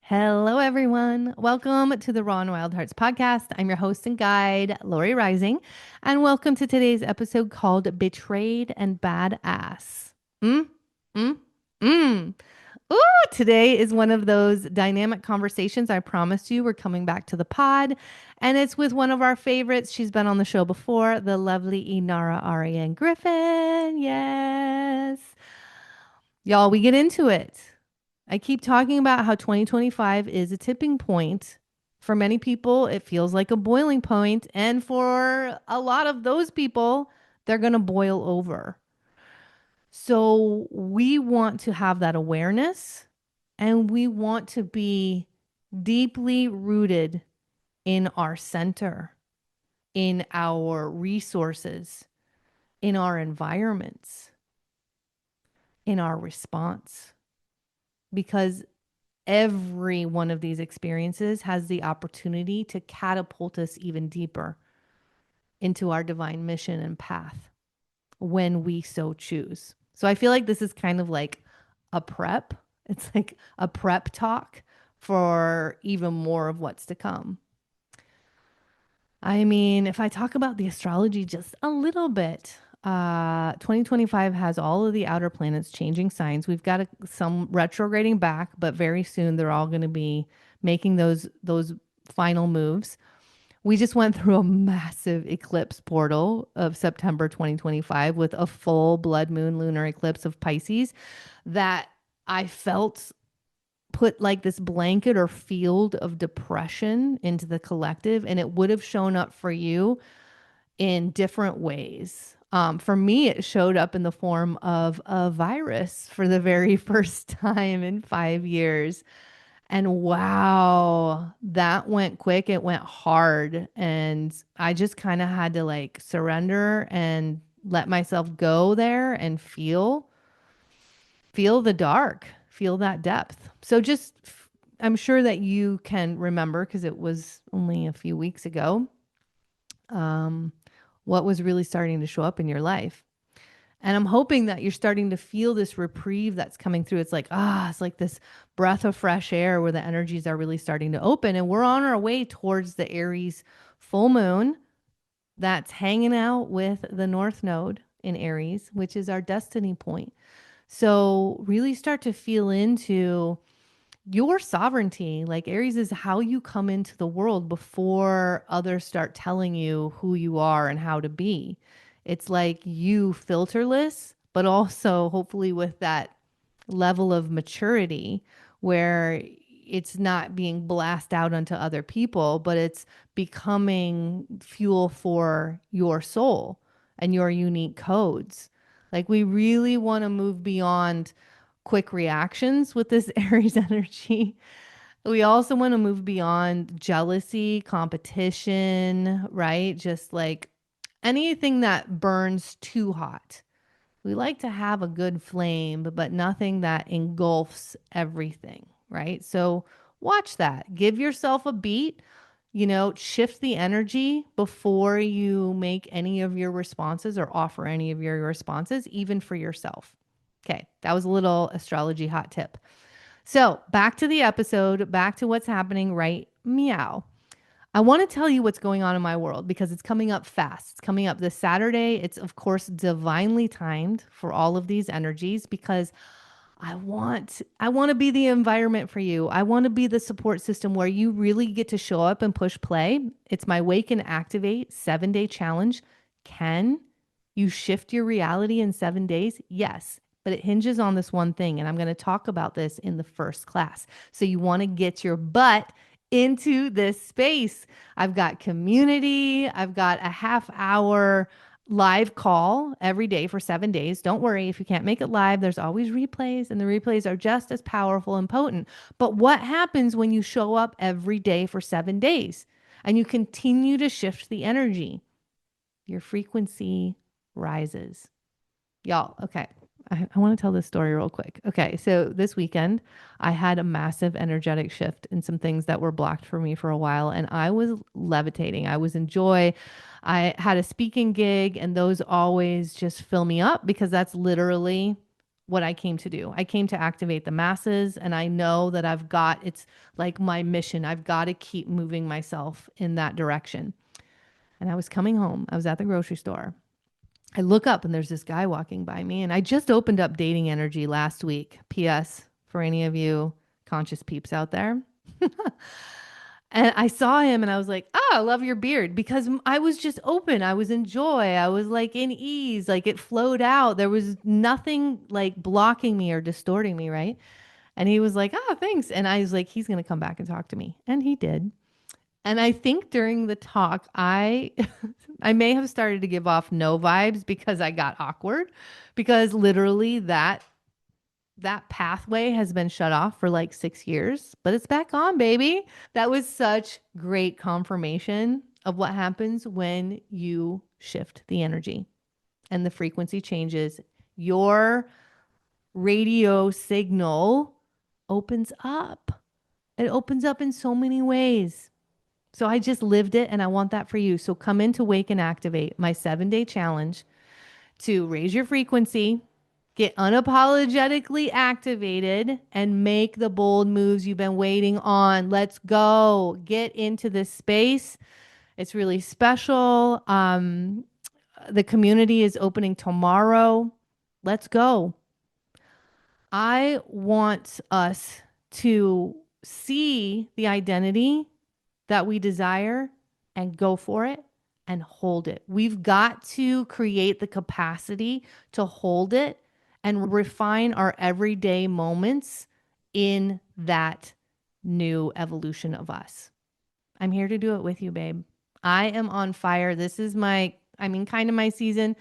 Hello, everyone. Welcome to the Raw and Wild Hearts podcast. I'm your host and guide, Lori Reising, and welcome to today's episode called Betrayed and Badass. Mm, mm, mm. Ooh, today is one of those dynamic conversations I promised you. We're coming back to the pod, and it's with one of our favorites. She's been on the show before, the lovely Inarra Aryane Griffin. Yes. Y'all, we get into it. I keep talking about how 2025 is a tipping point. For many people, it feels like a boiling point. And for a lot of those people, they're going to boil over. So we want to have that awareness and we want to be deeply rooted in our center, in our resources, in our environments, in our response. Because every one of these experiences has the opportunity to catapult us even deeper into our divine mission and path when we so choose. So I feel like this is kind of like a prep. It's like a prep talk for even more of what's to come. I mean, if I talk about the astrology just a little bit, 2025 has all of the outer planets changing signs. We've got some retrograding back, but very soon they're all going to be making those final moves. We just went through a massive eclipse portal of September 2025 with a full blood moon lunar eclipse of Pisces that I felt put like this blanket or field of depression into the collective, and it would have shown up for you in different ways. For me, it showed up in the form of a virus for the very first time in 5 years. And wow, that went quick. It went hard. And I just kind of had to like surrender and let myself go there and feel the dark, feel that depth. So just, I'm sure that you can remember because it was only a few weeks ago, um, what was really starting to show up in your life. And I'm hoping that you're starting to feel this reprieve that's coming through. It's like, it's like this breath of fresh air where the energies are really starting to open. And we're on our way towards the Aries full moon that's hanging out with the North Node in Aries, which is our destiny point. So really start to feel into your sovereignty. Like Aries is how you come into the world before others start telling you who you are and how to be. It's like you filterless, but also hopefully with that level of maturity where it's not being blasted out onto other people, but it's becoming fuel for your soul and your unique codes. Like we really want to move beyond quick reactions with this Aries energy. We also want to move beyond jealousy, competition, right? Just like anything that burns too hot. We like to have a good flame, but nothing that engulfs everything, right? So watch that. Give yourself a beat, shift the energy before you make any of your responses or offer any of your responses, even for yourself. Okay, that was a little astrology hot tip. So back to the episode, back to what's happening right meow. I want to tell you what's going on in my world because it's coming up fast. It's coming up this Saturday. It's, of course, divinely timed for all of these energies because I want to be the environment for you. I want to be the support system where you really get to show up and push play. It's my Wake and Activate 7-day challenge. Can you shift your reality in 7 days? Yes, but it hinges on this one thing. And I'm going to talk about this in the first class. So you want to get your butt into this space. I've got community. I've got a half hour live call every day for 7 days. Don't worry if you can't make it live, there's always replays, and the replays are just as powerful and potent. But what happens when you show up every day for 7 days and you continue to shift the energy? Your frequency rises. Y'all, okay. I want to tell this story real quick. Okay, so this weekend, I had a massive energetic shift in some things that were blocked for me for a while, and I was levitating. I was in joy. I had a speaking gig, and those always just fill me up because that's literally what I came to do. I came to activate the masses, and I know that it's like my mission. I've got to keep moving myself in that direction. And I was coming home. I was at the grocery store. I look up and there's this guy walking by me, and I just opened up Dating Energy last week. P.S. for any of you conscious peeps out there. And I saw him and I was like, oh, I love your beard, because I was just open. I was in joy. I was like in ease. Like it flowed out. There was nothing like blocking me or distorting me. Right. And he was like, oh, thanks. And I was like, he's going to come back and talk to me. And he did. And I think during the talk, I may have started to give off no vibes because I got awkward, because literally that pathway has been shut off for like 6 years, but it's back on, baby. That was such great confirmation of what happens when you shift the energy and the frequency changes. Your radio signal opens up. It opens up in so many ways. So I just lived it, and I want that for you. So come in to Wake and Activate, my 7-day challenge to raise your frequency, get unapologetically activated, and make the bold moves you've been waiting on. Let's go. Get into this space. It's really special. The community is opening tomorrow. Let's go. I want us to see the identity that we desire and go for it and hold it. We've got to create the capacity to hold it and refine our everyday moments in that new evolution of us. I'm here to do it with you, babe. I am on fire. This is kind of my season,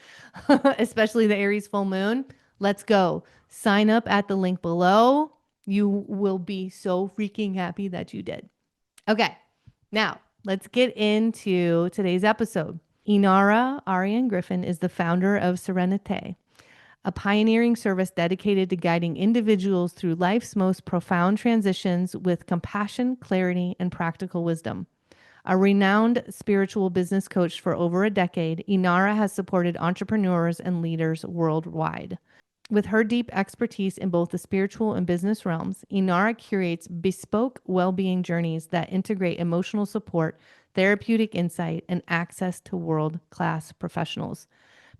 especially the Aries full moon. Let's go. Sign up at the link below. You will be so freaking happy that you did. Okay. Now, let's get into today's episode. Inarra Aryane Griffin is the founder of Serenite, a pioneering service dedicated to guiding individuals through life's most profound transitions with compassion, clarity, and practical wisdom. A renowned spiritual business coach for over a decade, Inarra has supported entrepreneurs and leaders worldwide. With her deep expertise in both the spiritual and business realms, Inarra curates bespoke well-being journeys that integrate emotional support, therapeutic insight, and access to world-class professionals.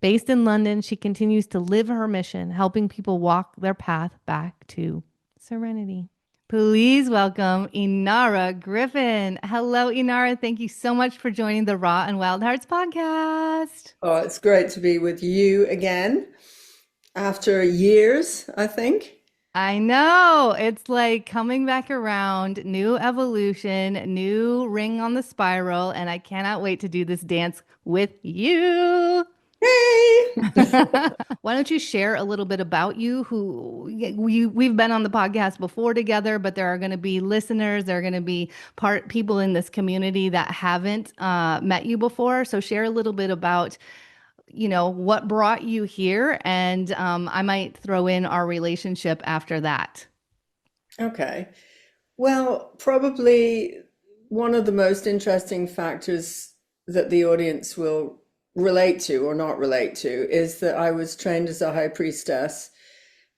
Based in London, she continues to live her mission, helping people walk their path back to serenity. Please welcome Inarra Griffin. Hello, Inarra. Thank you so much for joining the Raw and Wild Hearts podcast. Oh, it's great to be with you again after years, I think. I know. It's like coming back around, new evolution, new ring on the spiral, and I cannot wait to do this dance with you. Hey! Why don't you share a little bit about you? We've been on the podcast before together, but there are going to be listeners, there are going to be people in this community that haven't met you before. So share a little bit about what brought you here, and I might throw in our relationship after that. Okay. Well, probably one of the most interesting factors that the audience will relate to or not relate to is that I was trained as a high priestess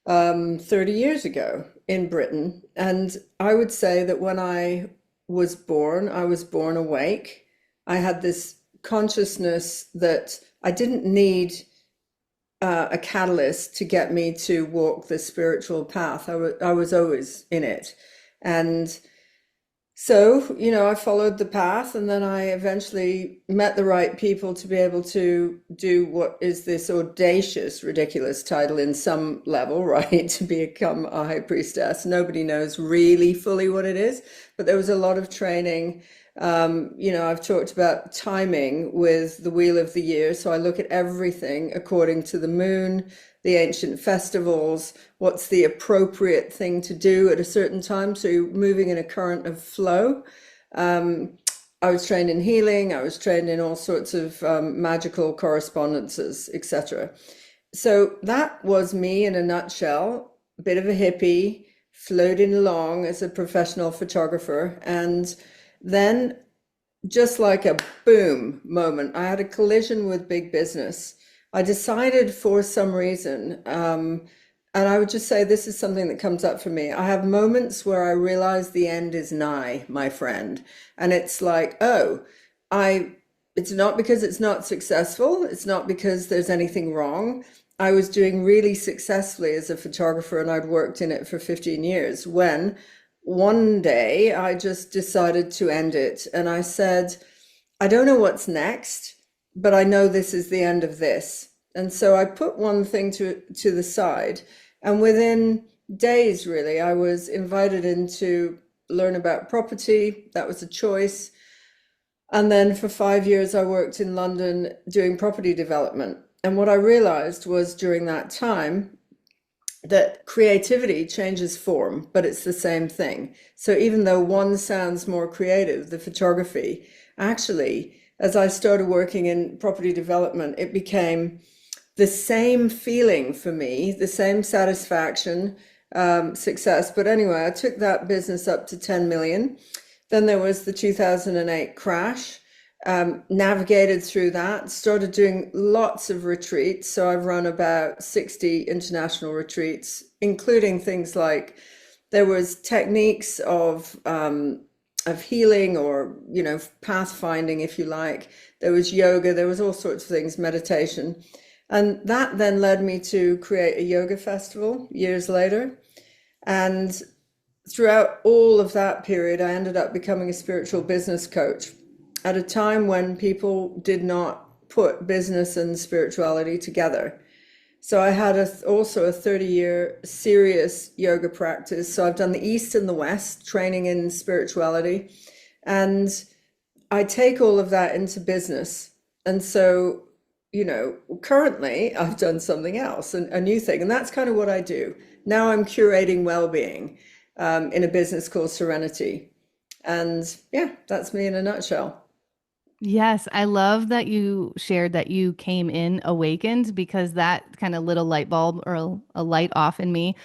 30 years ago in Britain. And I would say that when I was born awake. I had this consciousness that I didn't need a catalyst to get me to walk the spiritual path. I was always in it. And so, I followed the path, and then I eventually met the right people to be able to do what is this audacious, ridiculous title in some level, right? To become a high priestess. Nobody knows really fully what it is, but there was a lot of training. I've talked about timing with the Wheel of the Year. So I look at everything according to the moon, the ancient festivals, what's the appropriate thing to do at a certain time. So you're moving in a current of flow. I was trained in healing. I was trained in all sorts of magical correspondences, etc. So that was me in a nutshell, a bit of a hippie, floating along as a professional photographer. And then, just like a boom moment, I had a collision with big business. I decided for some reason, And I would just say this is something that comes up for me. I have moments where I realize the end is nigh, my friend. And it's like, oh, I, it's not because it's not successful. It's not because there's anything wrong. I was doing really successfully as a photographer and I'd worked in it for 15 years when one day I just decided to end it. And I said, I don't know what's next, but I know this is the end of this. And so I put one thing to the side, and within days, really, I was invited in to learn about property. That was a choice. And then for 5 years, I worked in London doing property development. And what I realized was during that time that creativity changes form, but it's the same thing. So even though one sounds more creative, the photography, actually, as I started working in property development, it became the same feeling for me, the same satisfaction, success. But anyway, I took that business up to 10 million. Then there was the 2008 crash, navigated through that, started doing lots of retreats. So I've run about 60 international retreats, including things like there was techniques of healing or, pathfinding, if you like. There was yoga, there was all sorts of things, meditation. And that then led me to create a yoga festival years later. And throughout all of that period, I ended up becoming a spiritual business coach at a time when people did not put business and spirituality together. So I had also a 30-year serious yoga practice. So I've done the East and the West, training in spirituality. And I take all of that into business. And so, currently I've done something else, a new thing. And that's kind of what I do. Now I'm curating well-being in a business called Serenity. And yeah, that's me in a nutshell. Yes, I love that you shared that you came in awakened because that kind of lit a light bulb or a light off in me.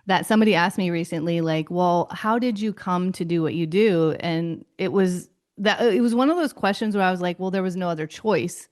That somebody asked me recently, like, well, how did you come to do what you do? And it was one of those questions where I was like, well, there was no other choice.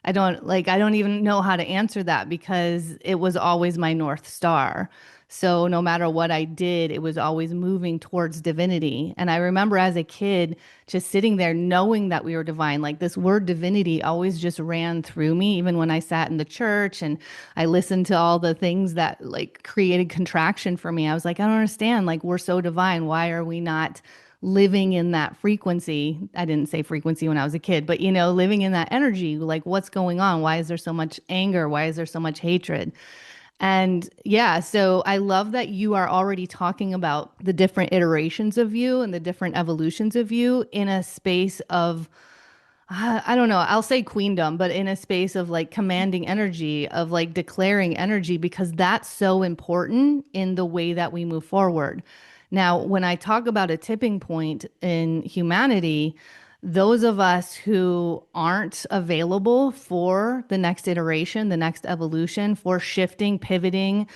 I don't even know how to answer that because it was always my North Star. So no matter what I did, it was always moving towards divinity. And I remember as a kid just sitting there knowing that we were divine. Like this word divinity always just ran through me, even when I sat in the church and I listened to all the things that like created contraction for me. I was like, I don't understand. Like we're so divine. Why are we not living in that frequency? I didn't say frequency when I was a kid, but living in that energy, like what's going on? Why is there so much anger? Why is there so much hatred? And yeah, so I love that you are already talking about the different iterations of you and the different evolutions of you in a space of, I don't know, I'll say queendom, but in a space of like commanding energy, of like declaring energy, because that's so important in the way that we move forward. Now, when I talk about a tipping point in humanity, those of us who aren't available for the next iteration, the next evolution, for shifting, pivoting,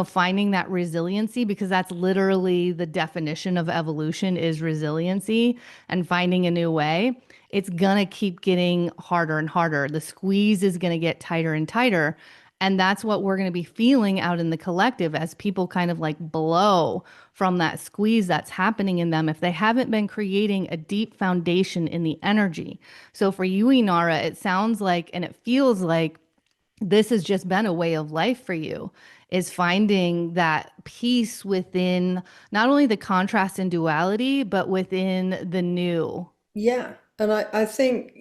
finding that resiliency, because that's literally the definition of evolution is resiliency and finding a new way. It's gonna keep getting harder and harder. The squeeze is gonna get tighter and tighter. And that's what we're going to be feeling out in the collective as people kind of like blow from that squeeze that's happening in them if they haven't been creating a deep foundation in the energy. So for you, Inara, it sounds like and it feels like this has just been a way of life for you, is finding that peace within not only the contrast and duality, but within the new. Yeah. And I think,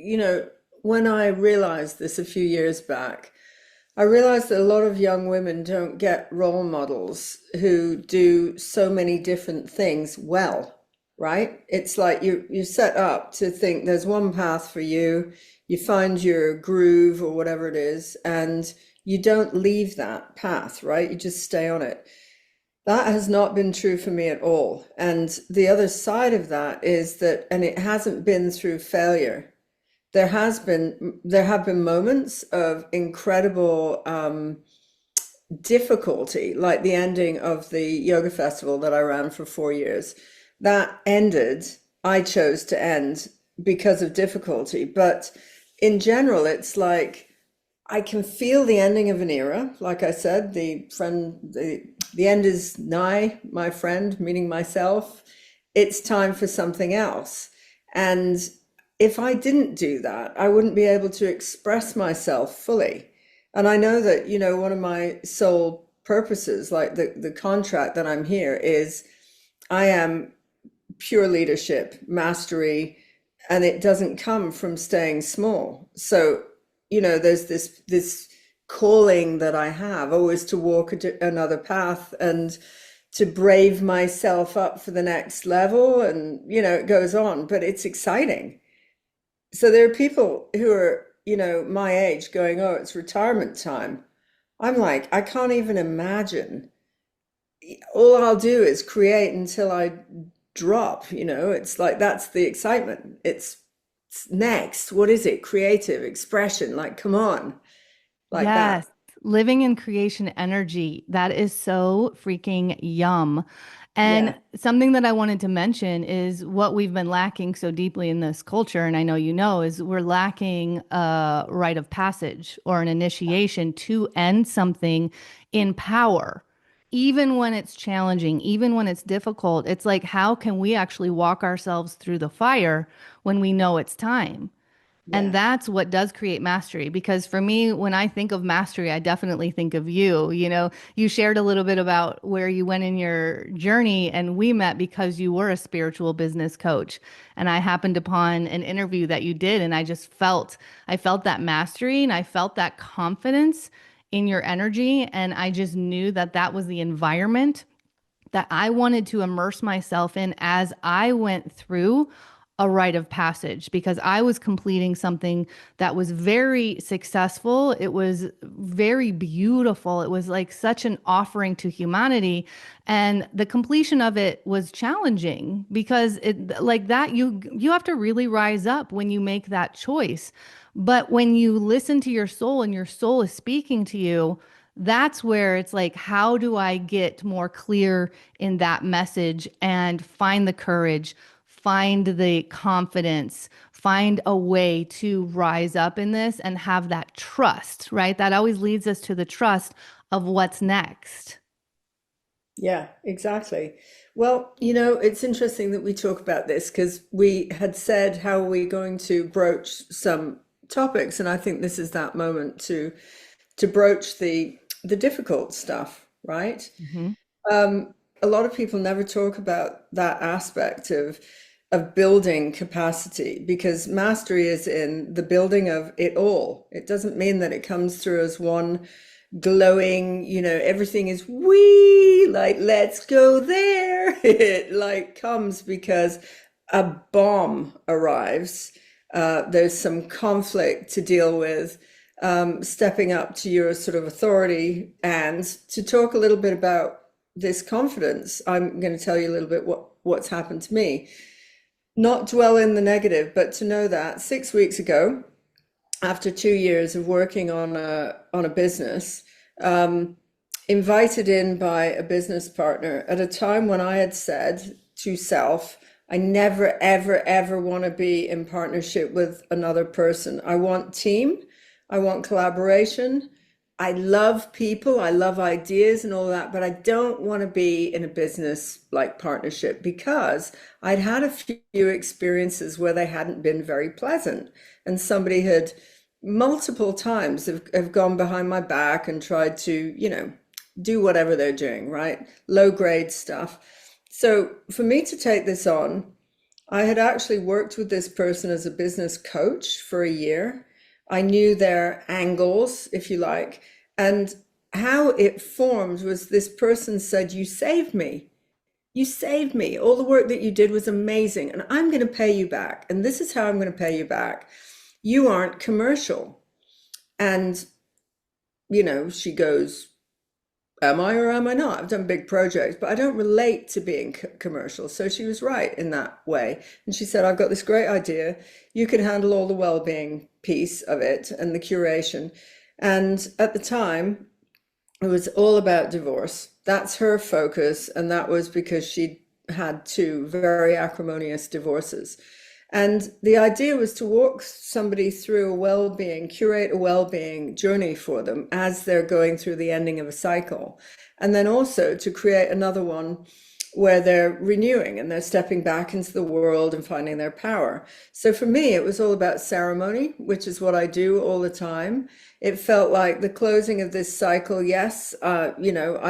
when I realized this a few years back, I realized that a lot of young women don't get role models who do so many different things well, right? It's like you're set up to think there's one path for you, you find your groove or whatever it is, and you don't leave that path, right? You just stay on it. That has not been true for me at all. And the other side of that is that, and it hasn't been through failure. There have been moments of incredible difficulty, like the ending of the yoga festival that I ran for 4 years. That ended, I chose to end because of difficulty. But in general, it's like I can feel the ending of an era. Like I said, the end is nigh, my friend, meaning myself. It's time for something else. And if I didn't do that, I wouldn't be able to express myself fully. And I know that, one of my sole purposes, like the contract that I'm here is I am pure leadership, mastery, and it doesn't come from staying small. So, there's this calling that I have always to walk another path and to brave myself up for the next level. And, it goes on, but it's exciting. So there are people who are, my age going, oh, it's retirement time. I'm like, I can't even imagine. All I'll do is create until I drop, it's like that's the excitement. It's next. What is it? Creative expression. Like, come on, like that. Yes, living in creation energy. That is so freaking yum. And Yeah. something that I wanted to mention is what we've been lacking so deeply in this culture, and I know you know, is we're lacking a rite of passage or an initiation to end something in power. Even when it's challenging, even when it's difficult, it's like, how can we actually walk ourselves through the fire when we know it's time? And Yeah. that's what does create mastery. Because for me, when I think of mastery, I definitely think of you. You know, you shared a little bit about where you went in your journey, and we met because you were a spiritual business coach. And I happened upon an interview that you did, and I felt that mastery and I felt that confidence in your energy. And I just knew that that was the environment that I wanted to immerse myself in as I went through a rite of passage because I was completing something that was very successful. It was very beautiful. It was like such an offering to humanity. And the completion of it was challenging because it like that you have to really rise up when you make that choice. But when you listen to your soul and your soul is speaking to you, that's where it's like, how do I get more clear in that message and find the courage, find the confidence, find a way to rise up in this and have that trust, right? That always leads us to the trust of what's next. Yeah, exactly. Well, it's interesting that we talk about this because we had said how are we going to broach some topics, and I think this is that moment to broach the difficult stuff, right? Mhm. A lot of people never talk about that aspect of building capacity because mastery is in the building of it all. It doesn't mean that it comes through as one glowing, everything is we like let's go there. It like comes because a bomb arrives. There's some conflict to deal with. Stepping up to your sort of authority and to talk a little bit about this confidence. I'm going to tell you a little bit what's happened to me. Not dwell in the negative, but to know that 6 weeks ago, after 2 years of working on a business, invited in by a business partner at a time when I had said to self, I never, ever, ever want to be in partnership with another person. I want team, I want collaboration. I love people, I love ideas and all that, but I don't want to be in a business like partnership because I'd had a few experiences where they hadn't been very pleasant. And somebody had multiple times have gone behind my back and tried to, do whatever they're doing, right? Low grade stuff. So for me to take this on, I had actually worked with this person as a business coach for a year. I knew their angles, if you like, and how it formed was this person said, you saved me. You saved me. All the work that you did was amazing, and I'm going to pay you back. And this is how I'm going to pay you back. You aren't commercial. And, she goes, am I or am I not? I've done big projects, but I don't relate to being commercial. So she was right in that way. And she said, I've got this great idea. You can handle all the well-being piece of it and the curation. And at the time, it was all about divorce. That's her focus. And that was because she'd had two very acrimonious divorces. And the idea was to walk somebody through a well-being, curate a well-being journey for them as they're going through the ending of a cycle. And then also to create another one where they're renewing and they're stepping back into the world and finding their power. So for me, it was all about ceremony, which is what I do all the time. It felt like the closing of this cycle. Yes, I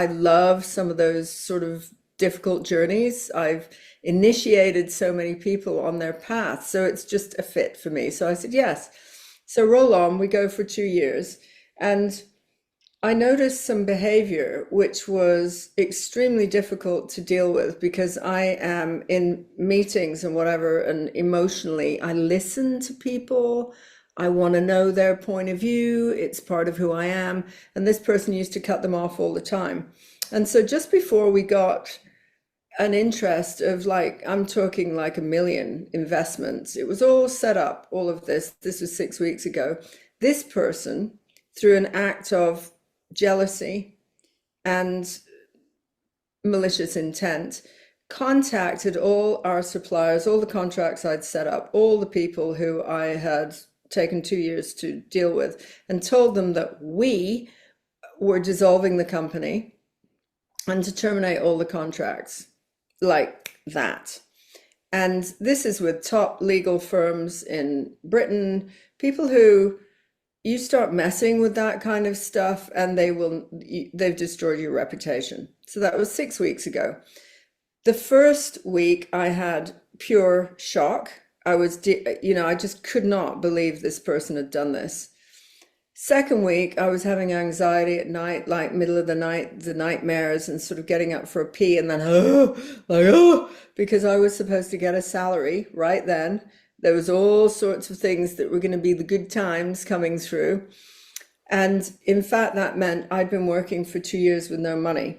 love some of those sort of difficult journeys. I've initiated so many people on their path, so it's just a fit for me. So I said yes. So roll on, we go for 2 years. And I noticed some behavior which was extremely difficult to deal with because I am in meetings and whatever, and emotionally, I listen to people. I want to know their point of view. It's part of who I am. And this person used to cut them off all the time. And so just before we got an interest of like, I'm talking like 1 million investments, it was all set up, all of this. This was 6 weeks ago. This person, through an act of jealousy and malicious intent, contacted all our suppliers, all the contracts I'd set up, all the people who I had taken 2 years to deal with, and told them that we were dissolving the company and to terminate all the contracts like that. And this is with top legal firms in Britain, people who you start messing with that kind of stuff and they've destroyed your reputation. So that was 6 weeks ago. The first week I had pure shock. I just could not believe this person had done this. Second week, I was having anxiety at night, like middle of the night, the nightmares, and sort of getting up for a pee, and then because I was supposed to get a salary right then. There was all sorts of things that were going to be the good times coming through. And in fact, that meant I'd been working for 2 years with no money.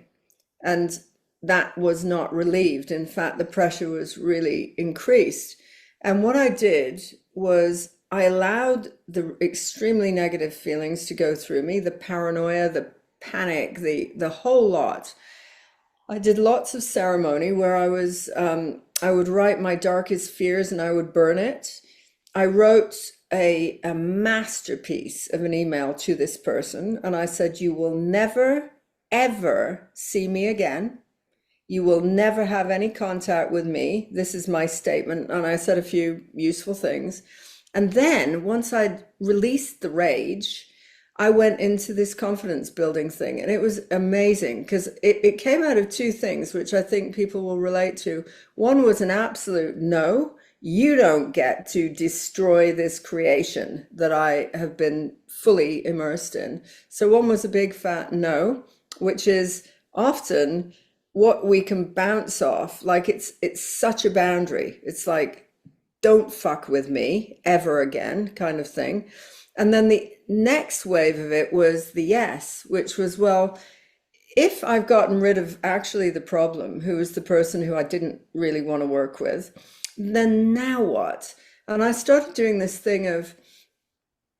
And that was not relieved. In fact, the pressure was really increased. And what I did was I allowed the extremely negative feelings to go through me, the paranoia, the panic, the whole lot. I did lots of ceremony where I would write my darkest fears and I would burn it. I wrote a masterpiece of an email to this person, and I said, you will never, ever see me again. You will never have any contact with me. This is my statement. And I said a few useful things. And then once I'd released the rage, I went into this confidence building thing, and it was amazing because it came out of two things, which I think people will relate to. One was an absolute no, you don't get to destroy this creation that I have been fully immersed in. So one was a big fat no, which is often what we can bounce off. Like it's such a boundary. It's like, don't fuck with me ever again kind of thing. And then the next wave of it was the yes, which was, well, if I've gotten rid of actually the problem, who was the person who I didn't really want to work with, then now what? And I started doing this thing of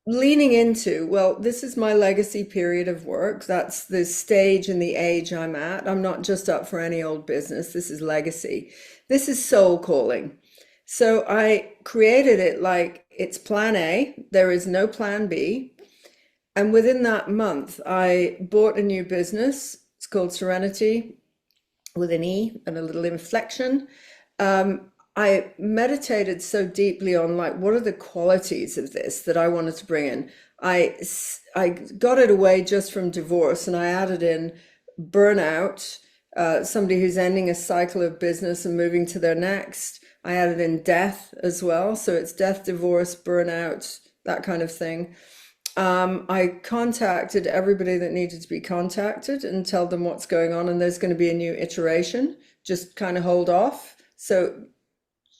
leaning into, well, this is my legacy period of work. That's the stage and the age I'm at. I'm not just up for any old business. This is legacy. This is soul calling. So I created it like it's plan A. There is no plan B. And within that month, I bought a new business. It's called Serenity with an E and a little inflection. I meditated so deeply on like, what are the qualities of this that I wanted to bring in? I got it away just from divorce, and I added in burnout, somebody who's ending a cycle of business and moving to their next. I added in death as well. So it's death, divorce, burnout, that kind of thing. I contacted everybody that needed to be contacted and tell them what's going on, and there's going to be a new iteration. Just kind of hold off. So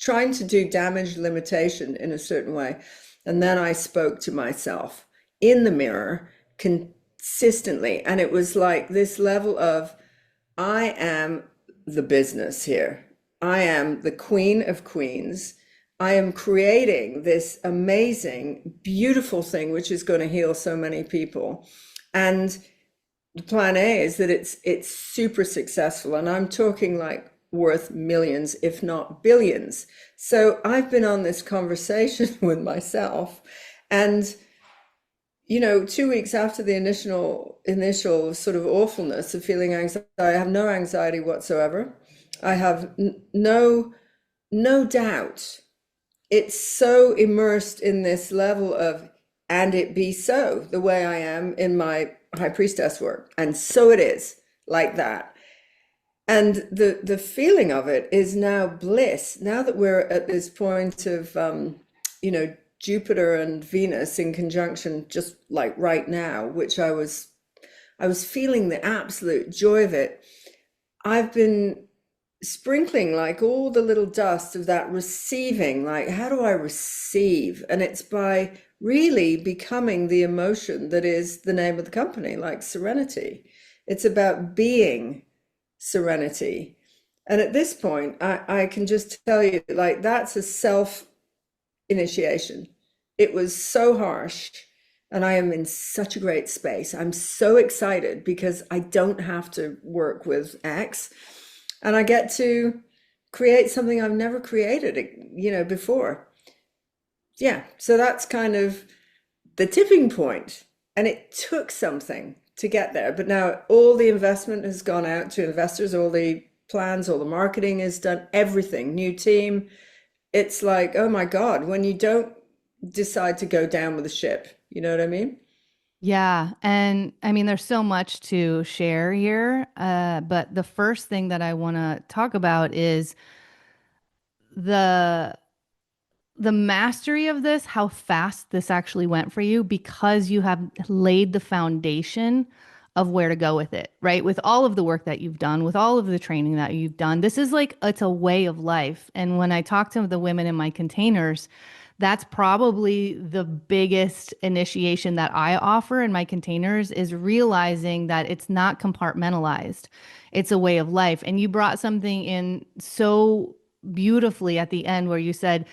trying to do damage limitation in a certain way. And then I spoke to myself in the mirror consistently. And it was like this level of, I am the business here. I am the queen of queens. I am creating this amazing, beautiful thing, which is going to heal so many people. And the plan A is that it's super successful. And I'm talking like worth millions, if not billions. So I've been on this conversation with myself, and 2 weeks after the initial sort of awfulness of feeling anxiety, I have no anxiety whatsoever. I have no doubt. It's so immersed in this level of, and it be so, the way I am in my high priestess work. And so it is, like that. And the feeling of it is now bliss. Now that we're at this point of, Jupiter and Venus in conjunction, just like right now, which I was feeling the absolute joy of it. I've been sprinkling like all the little dust of that receiving, like how do I receive? And it's by really becoming the emotion that is the name of the company, like serenity. It's about being serenity. And at this point, I can just tell you, like, that's a self initiation. It was so harsh, and I am in such a great space. I'm so excited because I don't have to work with X, and I get to create something I've never created, before. Yeah, so that's kind of the tipping point, and it took something to get there. But now all the investment has gone out to investors, all the plans, all the marketing is done, everything, new team. It's like, oh my God, when you don't decide to go down with the ship, you know what I mean? Yeah. And I mean, there's so much to share here. But the first thing that I want to talk about is the the mastery of this, how fast this actually went for you because you have laid the foundation of where to go with it, right? With all of the work that you've done, with all of the training that you've done, this is like it's a way of life. And when I talk to the women in my containers, that's probably the biggest initiation that I offer in my containers is realizing that it's not compartmentalized. It's a way of life. And you brought something in so beautifully at the end where you said,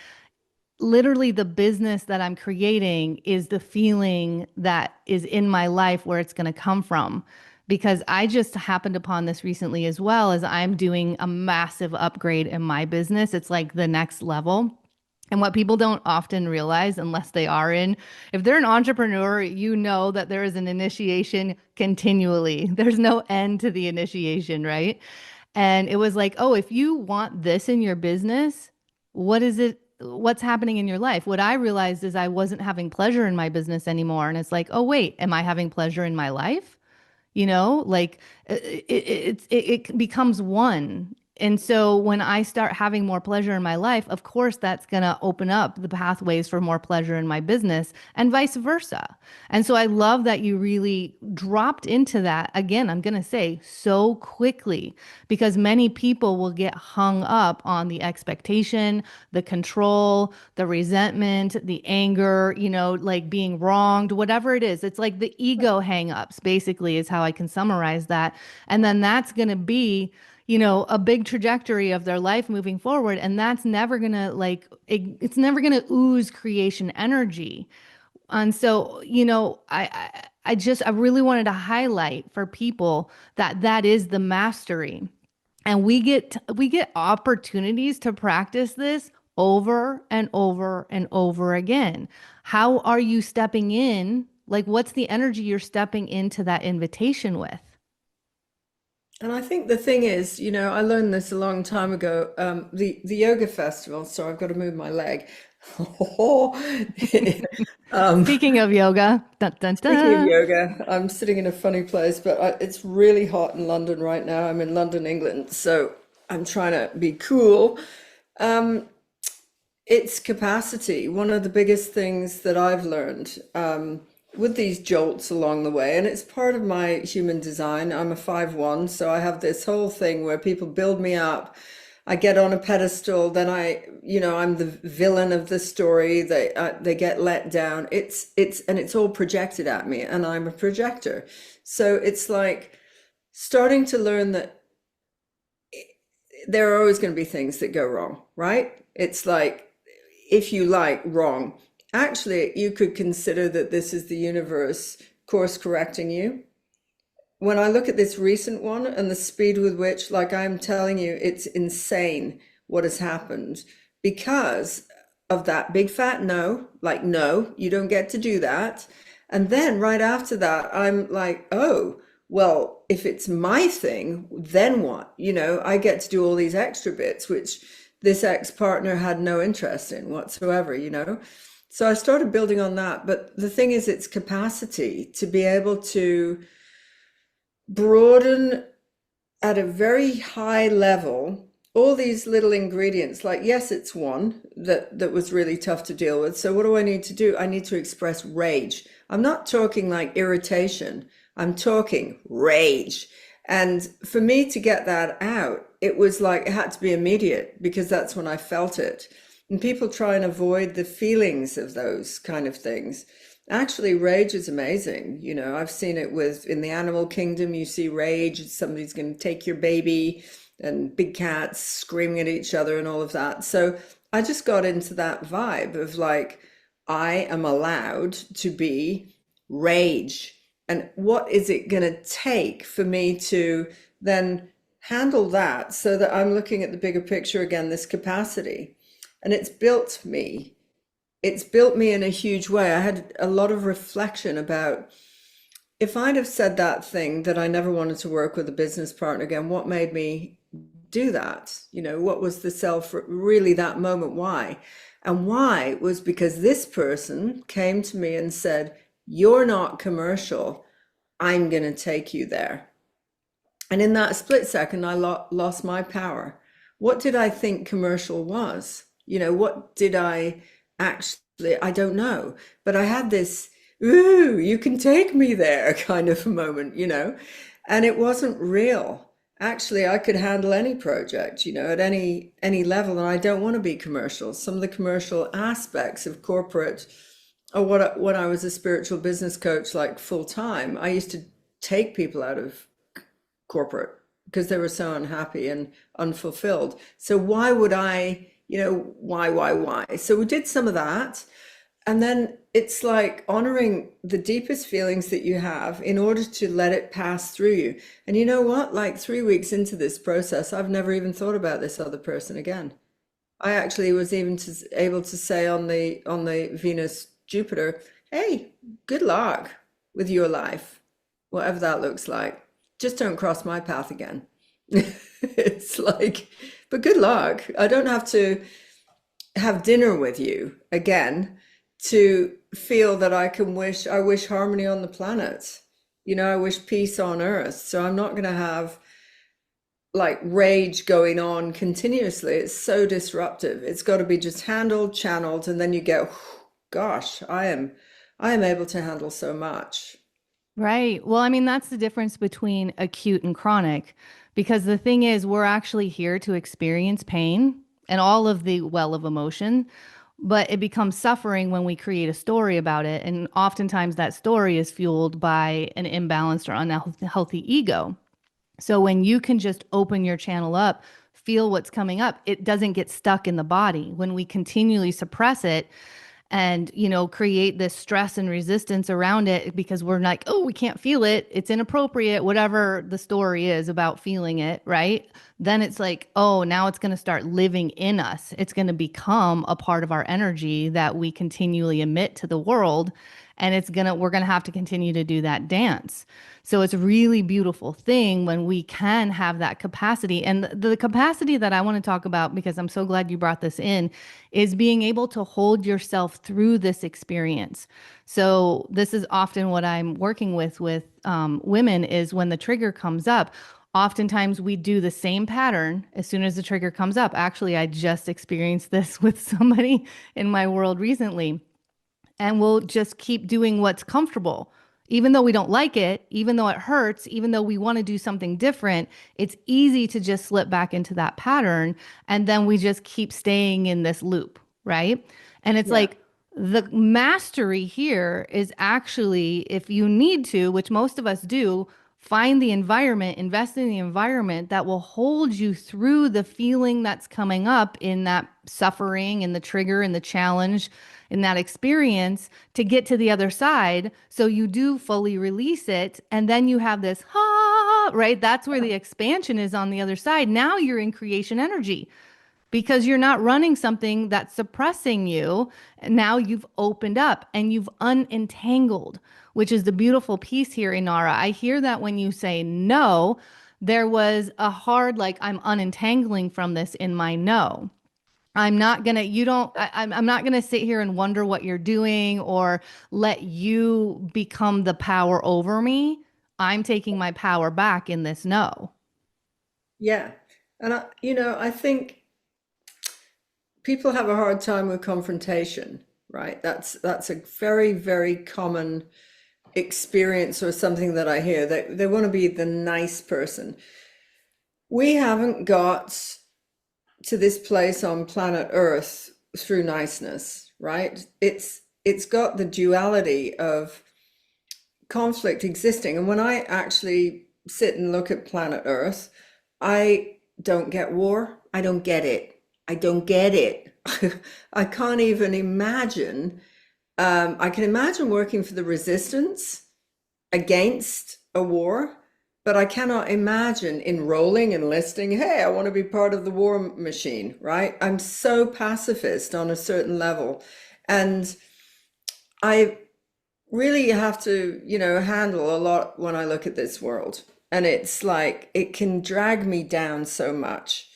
literally the business that I'm creating is the feeling that is in my life where it's going to come from. Because I just happened upon this recently as well as I'm doing a massive upgrade in my business. It's like the next level. And what people don't often realize, unless they are in, if they're an entrepreneur, you know that there is an initiation continually. There's no end to the initiation, right? And it was like, oh, if you want this in your business, what is it? What's happening in your life? What I realized is I wasn't having pleasure in my business anymore. And it's like, oh, wait, am I having pleasure in my life? Like it becomes one. And so when I start having more pleasure in my life, of course, that's going to open up the pathways for more pleasure in my business and vice versa. And so I love that you really dropped into that. Again, I'm going to say so quickly because many people will get hung up on the expectation, the control, the resentment, the anger, like being wronged, whatever it is. It's like the ego hangups, basically, is how I can summarize that. And then that's going to be, a big trajectory of their life moving forward. And that's never going to it's never going to ooze creation energy. And so, I really wanted to highlight for people that that is the mastery. And we get opportunities to practice this over and over and over again. How are you stepping in? Like, what's the energy you're stepping into that invitation with? And I think the thing is, I learned this a long time ago. The yoga festival. So I've got to move my leg. um, Speaking of yoga, dun, dun, Speaking of dun. yoga, I'm sitting in a funny place, but it's really hot in London right now. I'm in London, England, so I'm trying to be cool. Um, it's capacity. One of the biggest things that I've learned with these jolts along the way, and it's part of my human design. I'm a 5-1, so I have this whole thing where people build me up. I get on a pedestal, then I'm the villain of the story. They get let down. And it's all projected at me, and I'm a projector. So it's like starting to learn that there are always going to be things that go wrong, right? It's like, if you like, wrong. Actually, you could consider that this is the universe course correcting you. when I look at this recent one and the speed with which, like I'm telling you, it's insane what has happened because of that big fat no, like, no, you don't get to do that. And then right after that, I'm like, oh, well, if it's my thing, then what? I get to do all these extra bits, which this ex-partner had no interest in whatsoever. So I started building on that. But the thing is, it's capacity to be able to broaden at a very high level all these little ingredients. Like, yes, it's one that was really tough to deal with. So what do I need to do? I need to express rage. I'm not talking like irritation, I'm talking rage. And for me to get that out, it was like it had to be immediate because that's when I felt it. And people try and avoid the feelings of those kind of things. Actually, rage is amazing. I've seen it in the animal kingdom. You see rage, somebody's going to take your baby, and big cats screaming at each other and all of that. So I just got into that vibe of like, I am allowed to be rage. And what is it going to take for me to then handle that so that I'm looking at the bigger picture again, this capacity? And it's built me in a huge way. I had a lot of reflection about if I'd have said that thing that I never wanted to work with a business partner again, what made me do that? What was the self really that moment? Why? And why was because this person came to me and said, "You're not commercial. I'm going to take you there." And in that split second, I lost my power. What did I think commercial was? What did I actually, I don't know. But I had this, ooh, you can take me there kind of moment. And it wasn't real. Actually, I could handle any project, at any level, and I don't want to be commercial. Some of the commercial aspects of corporate, or when I was a spiritual business coach, like full time, I used to take people out of corporate because they were so unhappy and unfulfilled. So why would I, why? So we did some of that. And then it's like honoring the deepest feelings that you have in order to let it pass through you. And you know what? Like 3 weeks into this process, I've never even thought about this other person again. I actually was even able to say on the Venus Jupiter, hey, good luck with your life, whatever that looks like. Just don't cross my path again. It's like, but good luck. I don't have to have dinner with you again to feel that I wish harmony on the planet. I wish peace on earth. So I'm not going to have like rage going on continuously. It's so disruptive. It's got to be just handled, channeled, and then you go, gosh, I am able to handle so much. Right. Well, I mean, that's the difference between acute and chronic, because the thing is, we're actually here to experience pain and all of the well of emotion, but it becomes suffering when we create a story about it. And oftentimes that story is fueled by an imbalanced or unhealthy ego. So when you can just open your channel up, feel what's coming up, it doesn't get stuck in the body. When we continually suppress it, and create this stress and resistance around it because we're like, oh, we can't feel it, it's inappropriate, whatever the story is about feeling it, right? Then it's like, oh, now it's going to start living in us, it's going to become a part of our energy that we continually emit to the world, and we're going to have to continue to do that dance. So it's a really beautiful thing when we can have that capacity. And the capacity that I want to talk about, because I'm so glad you brought this in, is being able to hold yourself through this experience. So this is often what I'm working with women, is when the trigger comes up. Oftentimes we do the same pattern as soon as the trigger comes up. Actually, I just experienced this with somebody in my world recently, and we'll just keep doing what's comfortable. Even though we don't like it, even though it hurts, even though we want to do something different, it's easy to just slip back into that pattern. And then we just keep staying in this loop, right? And it's Yeah. like the mastery here is actually, if you need to, which most of us do, find the environment, invest in the environment that will hold you through the feeling that's coming up in that suffering and the trigger and the challenge, in that experience to get to the other side. So you do fully release it. And then you have this, ha, right? That's where the expansion is on the other side. Now you're in creation energy because you're not running something that's suppressing you. Now you've opened up and you've unentangled, which is the beautiful piece here, Inara. I hear that when you say no, there was a hard, like, I'm unentangling from this in my no. I'm not gonna, you don't, I'm not gonna sit here and wonder what you're doing or let you become the power over me. I'm taking my power back in this no. Yeah. And I think people have a hard time with confrontation, right? That's a very, very common experience or something that I hear. They want to be the nice person. We haven't got to this place on planet Earth through niceness, right? It's got the duality of conflict existing. And when I actually sit and look at planet Earth, I don't get war. I don't get it. I don't get it. I can't even imagine. I can imagine working for the resistance against a war, but I cannot imagine enrolling, enlisting. Hey, I want to be part of the war machine, right? I'm so pacifist on a certain level. And I really have to, handle a lot when I look at this world. And it's like it can drag me down so much.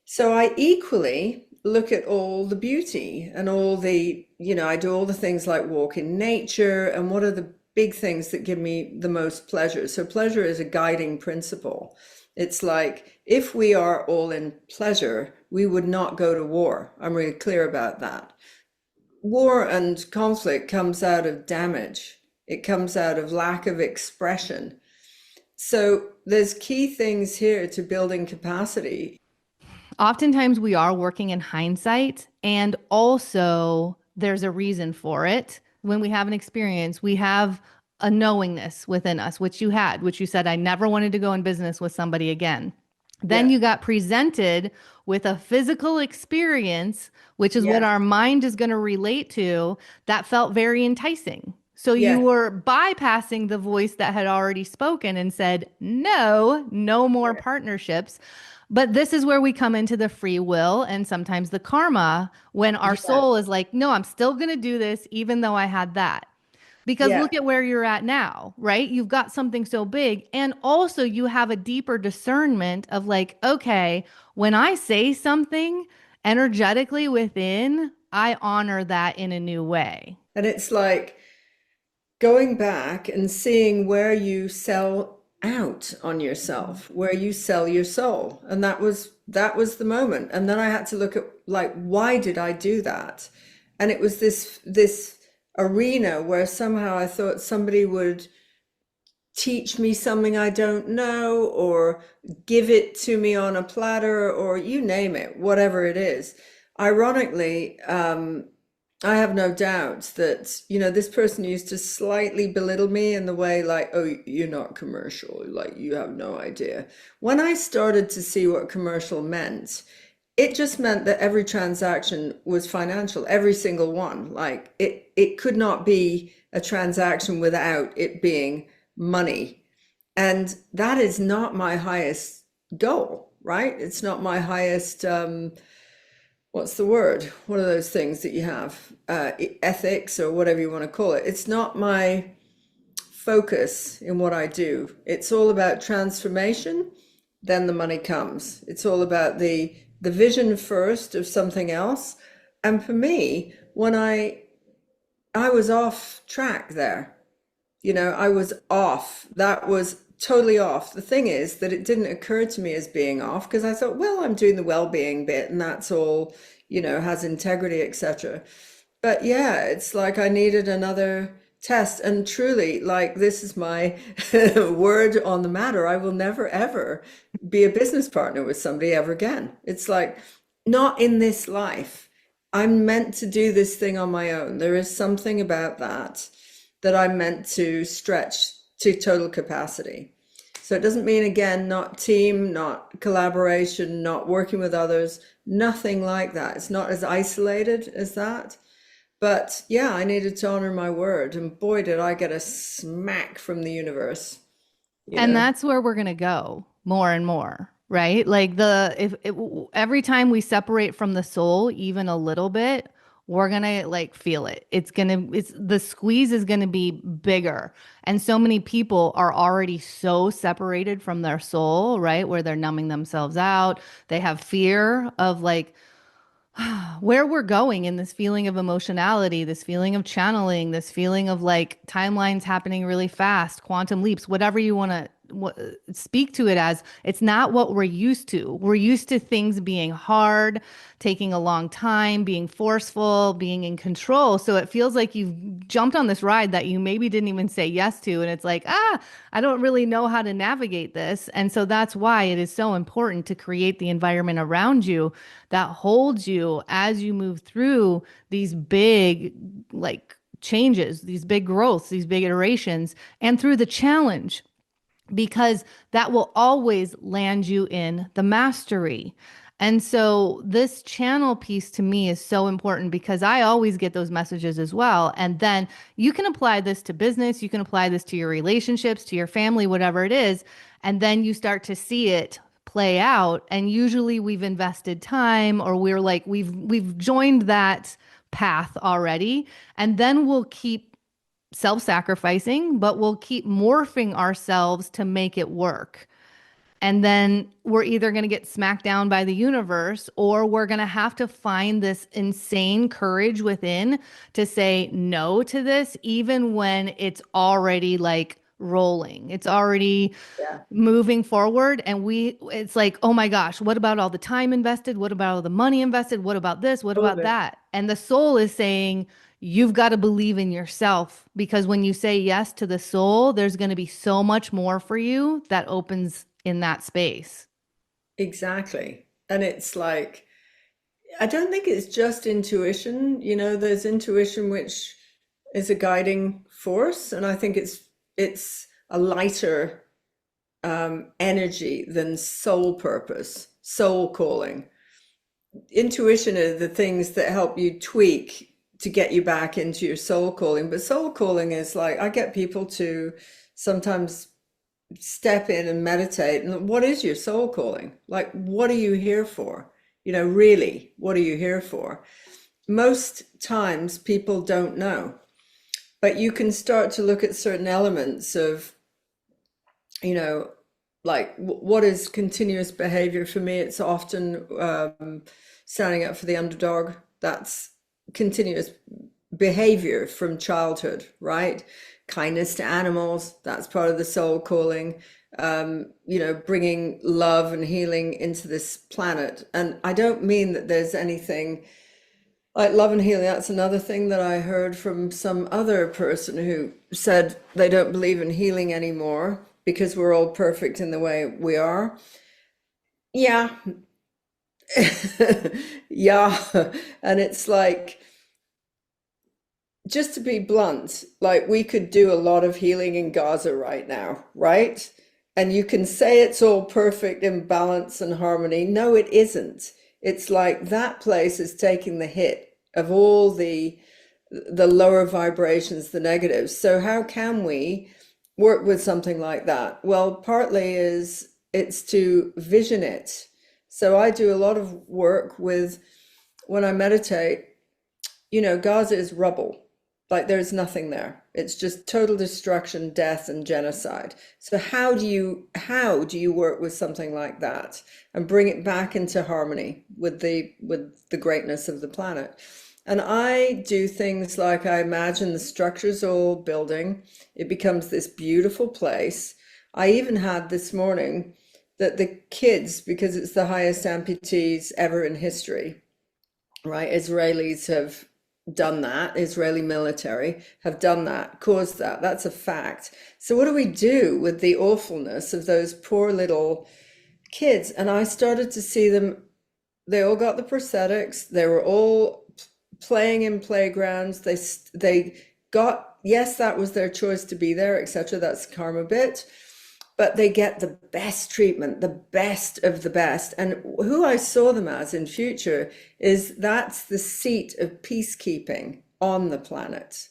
So I equally look at all the beauty and all the, I do all the things like walk in nature and what are the big things that give me the most pleasure. So pleasure is a guiding principle. It's like if we are all in pleasure, we would not go to war. I'm really clear about that. War and conflict comes out of damage. It comes out of lack of expression. So there's key things here to building capacity. Oftentimes we are working in hindsight, and also there's a reason for it. When we have an experience, we have a knowingness within us, which you had, which you said, I never wanted to go in business with somebody again. Then Yeah, you got presented with a physical experience, which is what yeah, our mind is going to relate to, that felt very enticing. So you yeah. were bypassing the voice that had already spoken and said, no, no more partnerships. But this is where we come into the free will and sometimes the karma when our Yeah, soul is like, no, I'm still going to do this, even though I had that. Because yeah. look at where you're at now, right? You've got something so big. And also, you have a deeper discernment of like, okay, when I say something energetically within, I honor that in a new way. And it's like going back and seeing where you sell out on yourself, where you sell your soul. And that was the moment. And then I had to look at like, why did I do that? And it was this arena where somehow I thought somebody would teach me something I don't know, or give it to me on a platter, or you name it, whatever it is. Ironically, I have no doubt that, this person used to slightly belittle me in the way like, oh, you're not commercial, like you have no idea. When I started to see what commercial meant, it just meant that every transaction was financial, every single one. Like it could not be a transaction without it being money. And that is not my highest goal, right? It's not my highest, what's the word? What are those things that you have? Ethics or whatever you want to call it. It's not my focus in what I do. It's all about transformation, then the money comes. It's all about the vision first of something else. And for me, when I was off track there. I was off. That was totally off. The thing is that it didn't occur to me as being off because I thought, well, I'm doing the well-being bit and that's all, has integrity, etc. But yeah, it's like I needed another test. And truly, like this is my word on the matter. I will never ever be a business partner with somebody ever again. It's like not in this life. I'm meant to do this thing on my own. There is something about that I'm meant to stretch to total capacity. So it doesn't mean, again, not team, not collaboration, not working with others, nothing like that. It's not as isolated as that. But yeah, I needed to honor my word. And boy, did I get a smack from the universe, you And know? that's where we're going to go more and more, right? Like the if it, every time we separate from the soul even a little bit, we're going to like feel it. It's the squeeze is going to be bigger. And so many people are already so separated from their soul, right? Where they're numbing themselves out. They have fear of like where we're going in this feeling of emotionality, this feeling of channeling, this feeling of like timelines happening really fast, quantum leaps, whatever you want to speak to it as, it's not what we're used to. We're used to things being hard, taking a long time, being forceful, being in control. So it feels like you've jumped on this ride that you maybe didn't even say yes to. And it's like, I don't really know how to navigate this. And so that's why it is so important to create the environment around you that holds you as you move through these big, like, changes, these big growths, these big iterations, and through the challenge, because that will always land you in the mastery. And so this channel piece to me is so important because I always get those messages as well. And then you can apply this to business, you can apply this to your relationships, to your family, whatever it is. And then you start to see it play out. And usually we've invested time or we're like, we've joined that path already. And then we'll keep self-sacrificing, but we'll keep morphing ourselves to make it work. And then we're either going to get smacked down by the universe or we're going to have to find this insane courage within to say no to this, even when it's already like rolling. It's already Yeah, moving forward. And it's like, oh my gosh, what about all the time invested? What about all the money invested? What about this? What all of about it. that? And the soul is saying, you've got to believe in yourself because when you say yes to the soul, there's going to be so much more for you that opens in that space. Exactly. And it's like, I don't think it's just intuition. You know, there's intuition which is a guiding force, and I think it's a lighter energy than soul purpose, soul calling. Intuition are the things that help you tweak to get you back into your soul calling. But soul calling is like, I get people to sometimes step in and meditate. And what is your soul calling? Like, what are you here for? You know, really, what are you here for? Most times people don't know, but you can start to look at certain elements of, you know, like what is continuous behavior for me? It's often standing up for the underdog. That's continuous behavior from childhood, right? Kindness to animals, that's part of the soul calling. You know, bringing love and healing into this planet. And I don't mean that there's anything like love and healing. That's another thing that I heard from some other person who said they don't believe in healing anymore because we're all perfect in the way we are. Yeah, yeah. And it's like, just to be blunt, like we could do a lot of healing in Gaza right now, right? And you can say it's all perfect in balance and harmony. No, it isn't. It's like that place is taking the hit of all the lower vibrations, the negatives. So how can we work with something like that? Well, partly is it's to vision it. So I do a lot of work with when I meditate, you know, Gaza is rubble. Like there's nothing there. It's just total destruction, death, and genocide. So how do you work with something like that and bring it back into harmony with the greatness of the planet? And I do things like I imagine the structure's all building. It becomes this beautiful place. I even had this morning that the kids, because it's the highest amputees ever in history, right? Israelis have done that. Israeli military have done that, caused that. That's a fact. So what do we do with the awfulness of those poor little kids? And I started to see them, they all got the prosthetics. They were all playing in playgrounds. They got, yes, that was their choice to be there, etc. That's karma bit, but they get the best treatment, the best of the best. And who I saw them as in future is that's the seat of peacekeeping. on the planet.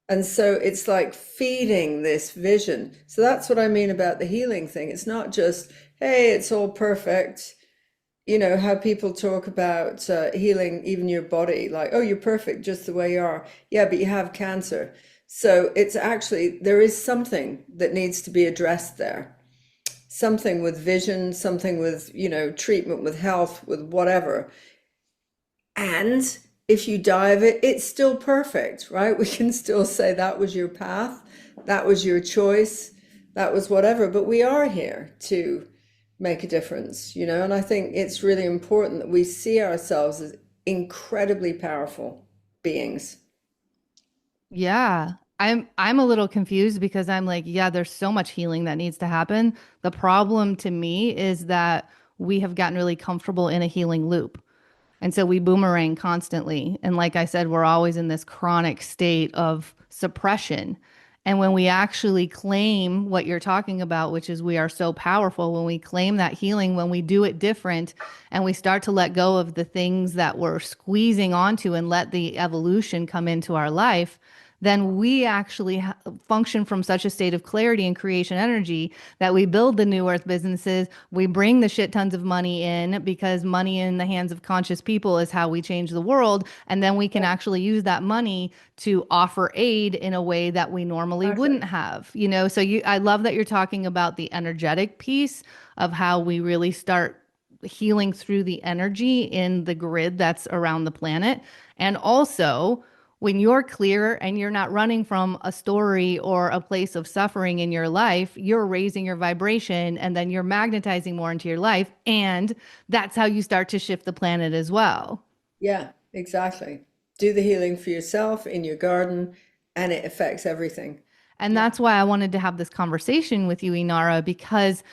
And so it's like feeding this vision. So that's what I mean about the healing thing. It's not just, hey, it's all perfect. You know, how people talk about healing even your body, like, oh, you're perfect just the way you are. Yeah, but you have cancer. So it's actually, there is something that needs to be addressed there. Something with vision, something with, you know, treatment, with health, with whatever. And if you die of it, it's still perfect, right? We can still say that was your path, that was your choice, that was whatever. But we are here to make a difference, you know? And I think it's really important that we see ourselves as incredibly powerful beings. Yeah. I'm a little confused because I'm like, yeah, there's so much healing that needs to happen. The problem to me is that we have gotten really comfortable in a healing loop. And so we boomerang constantly. And like I said, we're always in this chronic state of suppression. And when we actually claim what you're talking about, which is we are so powerful, when we claim that healing, when we do it different and we start to let go of the things that we're squeezing onto and let the evolution come into our life, then we actually function from such a state of clarity and creation energy that we build the new earth businesses. We bring the shit tons of money in because money in the hands of conscious people is how we change the world. And then we can actually use that money to offer aid in a way that we normally wouldn't Exactly. have, you know? So I love that you're talking about the energetic piece of how we really start healing through the energy in the grid that's around the planet. And also, when you're clear and you're not running from a story or a place of suffering in your life, you're raising your vibration and then you're magnetizing more into your life. And that's how you start to shift the planet as well. Yeah, exactly. Do the healing for yourself in your garden, and it affects everything. And Yeah. that's why I wanted to have this conversation with you, Inara, because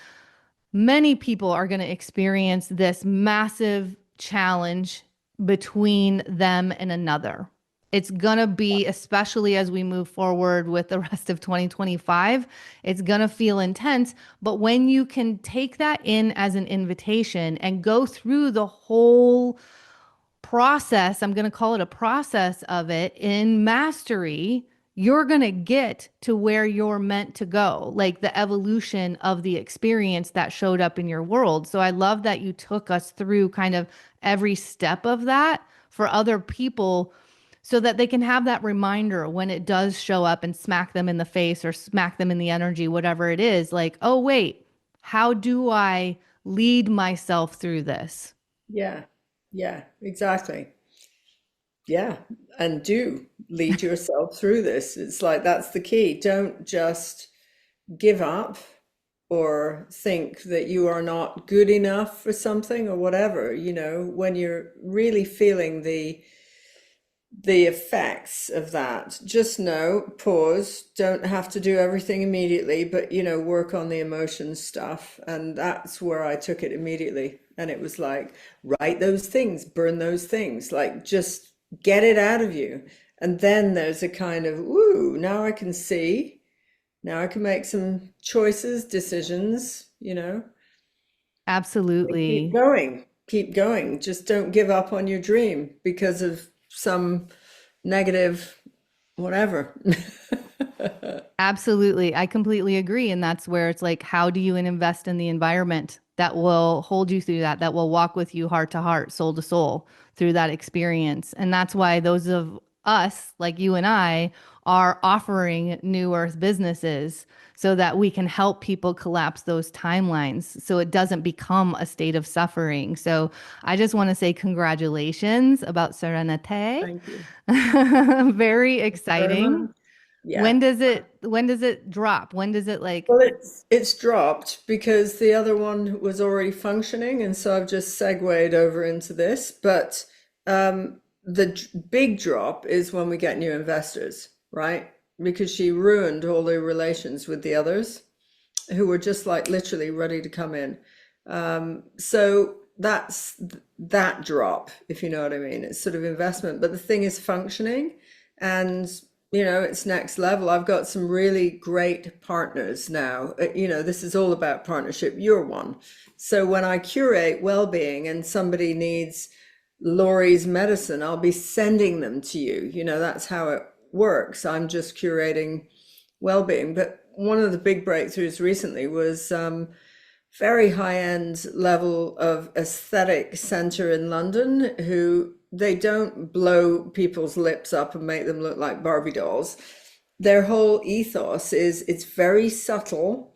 many people are going to experience this massive challenge between them and another. It's going to be, especially as we move forward with the rest of 2025, it's going to feel intense. But when you can take that in as an invitation and go through the whole process, I'm going to call it a process of it in mastery, you're going to get to where you're meant to go, like the evolution of the experience that showed up in your world. So I love that you took us through kind of every step of that for other people so that they can have that reminder when it does show up and smack them in the face or smack them in the energy, whatever it is, like, oh, wait, how do I lead myself through this? Yeah. Yeah, exactly. Yeah, and do lead yourself through this. It's like that's the key. Don't just give up or think that you are not good enough for something or whatever, you know, when you're really feeling the effects of that. Just know, pause, don't have to do everything immediately, but you know, work on the emotion stuff. And that's where I took it immediately. And it was like, write those things, burn those things, like just get it out of you. And then there's a kind of, ooh, now I can see, now I can make some choices, decisions, you know, and keep Absolutely. going, keep going. Just don't give up on your dream because of some negative whatever. Absolutely. I completely agree. And that's where it's like, how do you invest in the environment that will hold you through that, that will walk with you heart to heart, soul to soul through that experience? And that's why those of us, like you and I, are offering New Earth businesses so that we can help people collapse those timelines so it doesn't become a state of suffering. So I just want to say congratulations about Serenite. Thank you Very very exciting. much. Yeah. When does it drop? When does it like Well, it's dropped because the other one was already functioning, and so I've just segued over into this. But big drop is when we get new investors, right? Because she ruined all the relations with the others who were just like literally ready to come in. So that's that drop, if you know what I mean. It's sort of investment, but the thing is functioning and you know, it's next level. I've got some really great partners now. You know, this is all about partnership. You're one. So when I curate well-being and somebody needs Lori's medicine. I'll be sending them to you. You know, that's how it works. I'm just curating well-being. But one of the big breakthroughs recently was very high-end level of aesthetic center in London who they don't blow people's lips up and make them look like Barbie dolls. Their whole ethos is it's very subtle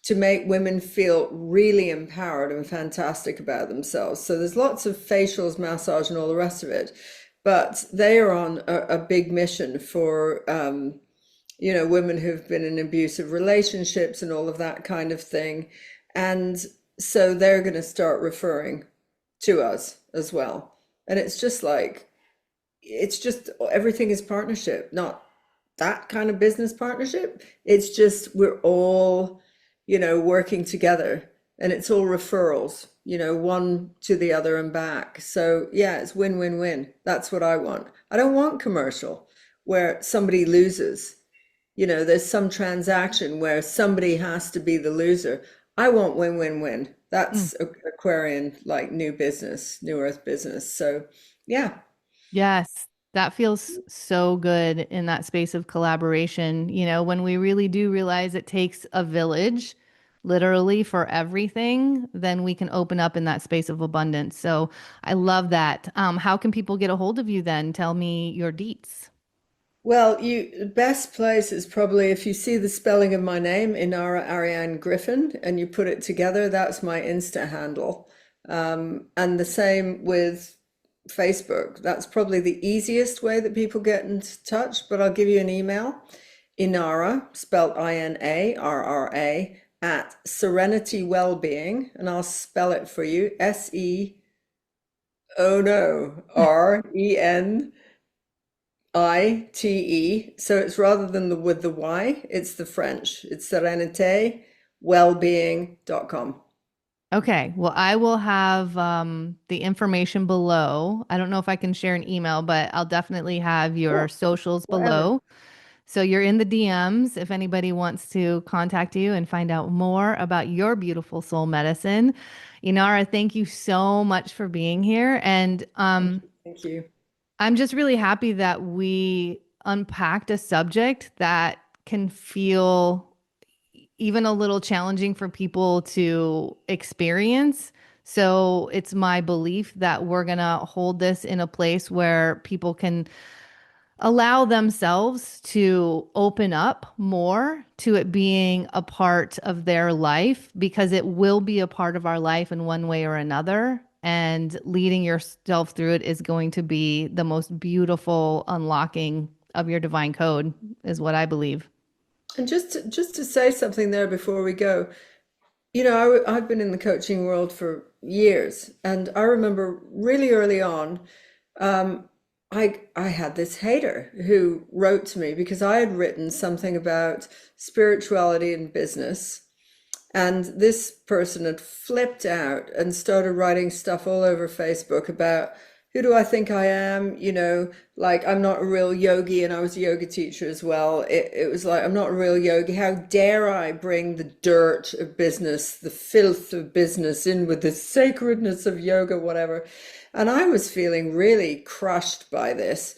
to make women feel really empowered and fantastic about themselves. So there's lots of facials, massage, and all the rest of it. But they are on a big mission for, women who've been in abusive relationships and all of that kind of thing. And so they're going to start referring to us as well. And it's just everything is partnership, not that kind of business partnership. It's just we're all working together and it's all referrals, one to the other and back. So yeah, it's win-win-win. That's what I want. I don't want commercial where somebody loses. There's some transaction where somebody has to be the loser. I want win-win-win. That's Aquarian, like new earth business. So yeah. Yes, that feels so good in that space of collaboration. When we really do realize it takes a village, literally for everything, then we can open up in that space of abundance. So I love that. How can people get a hold of you then? Tell me your deets. Well, the best place is probably if you see the spelling of my name, Inarra Aryane Griffin, and you put it together, that's my Insta handle. And the same with Facebook. That's probably the easiest way that people get in touch, but I'll give you an email. Inarra, spelled Inarra, at Serenity Wellbeing, and I'll spell it for you. Oh no, RENITE. So it's rather than with the Y, it's the French. It's serenitywellbeing.com. Okay, well, I will have the information below. I don't know if I can share an email, but I'll definitely have your Sure, socials whatever. below. So you're in the DMs if anybody wants to contact you and find out more about your beautiful soul medicine. Inara, thank you so much for being here. And Thank you. I'm just really happy that we unpacked a subject that can feel even a little challenging for people to experience. So it's my belief that we're going to hold this in a place where people can allow themselves to open up more to it being a part of their life because it will be a part of our life in one way or another. And leading yourself through it is going to be the most beautiful unlocking of your divine code, is what I believe. And just to say something there before we go, I've been in the coaching world for years, and I remember really early on, I had this hater who wrote to me because I had written something about spirituality and business. And this person had flipped out and started writing stuff all over Facebook about who do I think I am? Like I'm not a real yogi, and I was a yoga teacher as well. It was like, I'm not a real yogi. How dare I bring the dirt of business, the filth of business in with the sacredness of yoga, whatever. And I was feeling really crushed by this.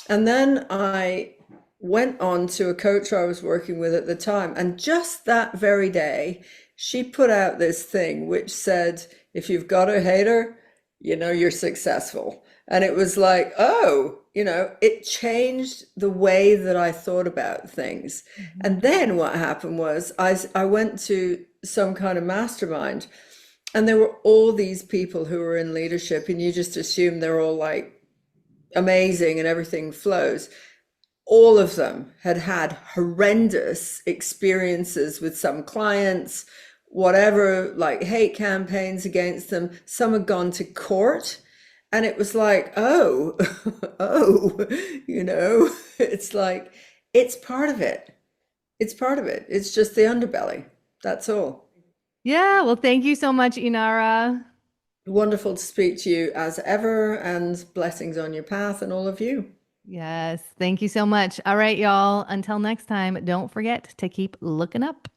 And then I went on to a coach I was working with at the time. And just that very day, she put out this thing which said, if you've got a hater, you're successful. And it was like, oh, it changed the way that I thought about things. Mhm. And then what happened was I went to some kind of mastermind, and there were all these people who were in leadership, and you just assume they're all like amazing and everything flows. All of them had had horrendous experiences with some clients, whatever, like hate campaigns against them. Some had gone to court. And it was like, oh, oh, it's like, it's part of it. It's part of it. It's just the underbelly. That's all. Yeah, well, thank you so much, Inara. Wonderful to speak to you as ever, and blessings on your path and all of you. Yes, thank you so much. All right, y'all. Until next time, don't forget to keep looking up.